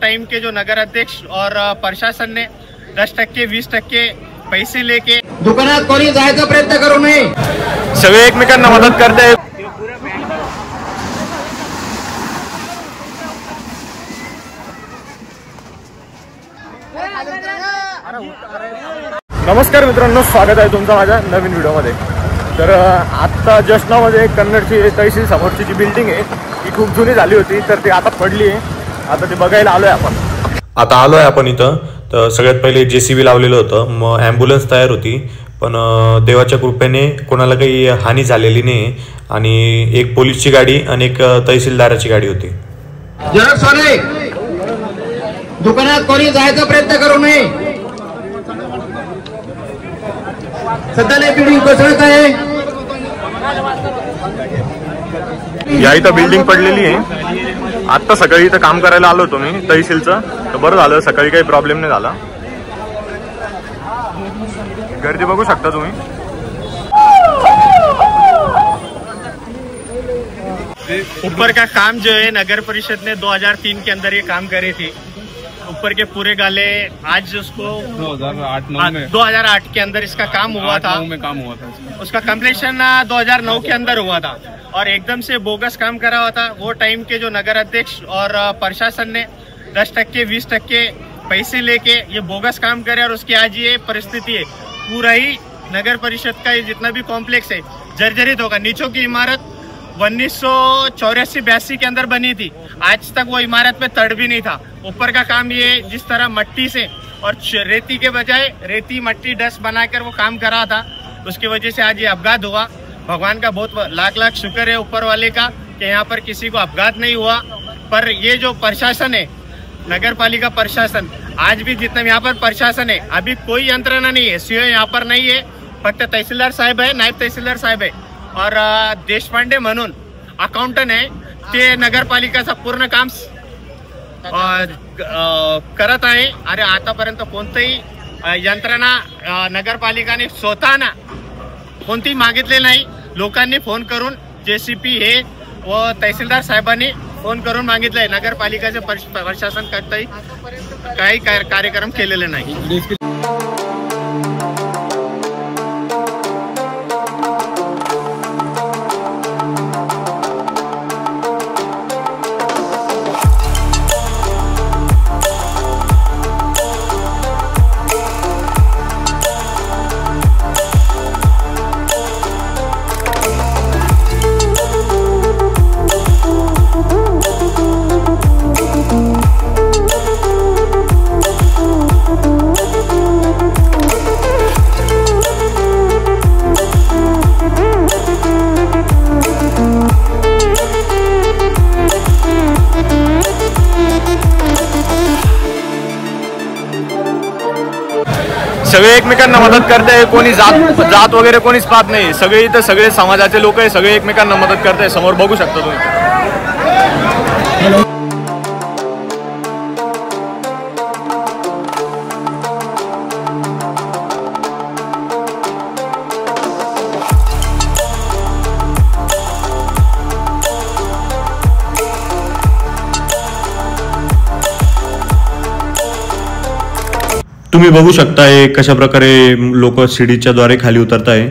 Time के जो नगर अध्यक्ष और प्रशासन ने 10% 20% पैसे लेके दुकानात कोणी जायचा प्रयत्न करू नये, सगळे एकमेकांना मदत करते। नमस्कार मित्रांनो, स्वागत आहे तुमचं माझ्या नवीन व्हिडिओमध्ये। तर आत्ता जस्ट नावमध्ये कन्नडची तहसील समोरची जी बिल्डिंग आहे ती खूप जुनी झाली होती, तर ती आता पडली आहे। आता ते बघायला आलोय आपण इथं। तर सगळ्यात पहिले JCB लावलेलं होतं, मग ॲम्ब्युलन्स तयार होती, पण देवाच्या कृपेने कोणाला काही हानी झालेली नाही आणि एक पोलीसची गाडी आणि एक तहसीलदाराची गाडी होती। जरा सोने दुकानात कोणी जायचा प्रयत्न करू नये, सध्या बिल्डिंग कोसळत आहे। या इथं बिल्डिंग पडलेली आहे। आत्ता सकाळी इथं काम करायला आलो होतो मी तहसीलचं, तर बरं झालं सकाळी काही प्रॉब्लेम नहीं झाला। गर्दी बघू शकता तुम्ही। ऊपर का काम जो है नगर परिषद ने 2003 के अंदर ये काम करे थे। ऊपर के पूरे गाले आज उसको 2008 के अंदर इसका काम हुआ था। उसका कंप्लीशन 2009 के अंदर हुआ था और एकदम से बोगस काम करा हुआ था। वो टाइम के जो नगर अध्यक्ष और प्रशासन ने 10% 20% पैसे लेके ये बोगस काम करे और उसकी आज ये परिस्थिति है। पूरा ही नगर परिषद का ये जितना भी कॉम्प्लेक्स है जर्जरित होगा। नीचों की इमारत 1984-82 के अंदर बनी थी, आज तक वो इमारत में तड़ भी नहीं था। ऊपर का काम ये जिस तरह मट्टी से और रेती के बजाय रेती मट्टी डस्ट बनाकर वो काम करा था, उसकी वजह से आज ये अपघात हुआ। भगवान का बहुत लाख लाख शुक्र है ऊपर वाले का कि यहाँ पर किसी को अपघात नहीं हुआ। पर ये जो प्रशासन है, नगर पालिका प्रशासन, आज भी जितना यहाँ पर प्रशासन है अभी कोई यंत्रणा नहीं है। सीओ यहाँ पर नहीं है, फक्त तहसीलदार साहेब है, नायब तहसीलदार साहेब है और देशपांडे म्हणून अकाउंटंट आहे, ते नगरपालिकाचा पूर्ण काम करत आहे। अरे आतापर्यंत कोणतंही यंत्रणा नगरपालिकाने स्वतःना कोणती मागितले नाही। लोकांनी फोन करून JCP हे व तहसीलदार साहेबांनी फोन करून मागितलंय, नगरपालिकाचे प्रशासन करताही काही कार्यक्रम केलेले नाही। सगळे एकमेकांना मदत करते, कोणी जात वगैरे कोणीच पाहत नाही। सगळे इथं सगळे समाजाचे लोक आहे, सगळे एकमेकांना मदत करते। समोर बघू शकता तुम्ही। तुम्ही बघू शकताय कशा प्रकारे लोक सीडीच्या द्वारे खाली उतरताय।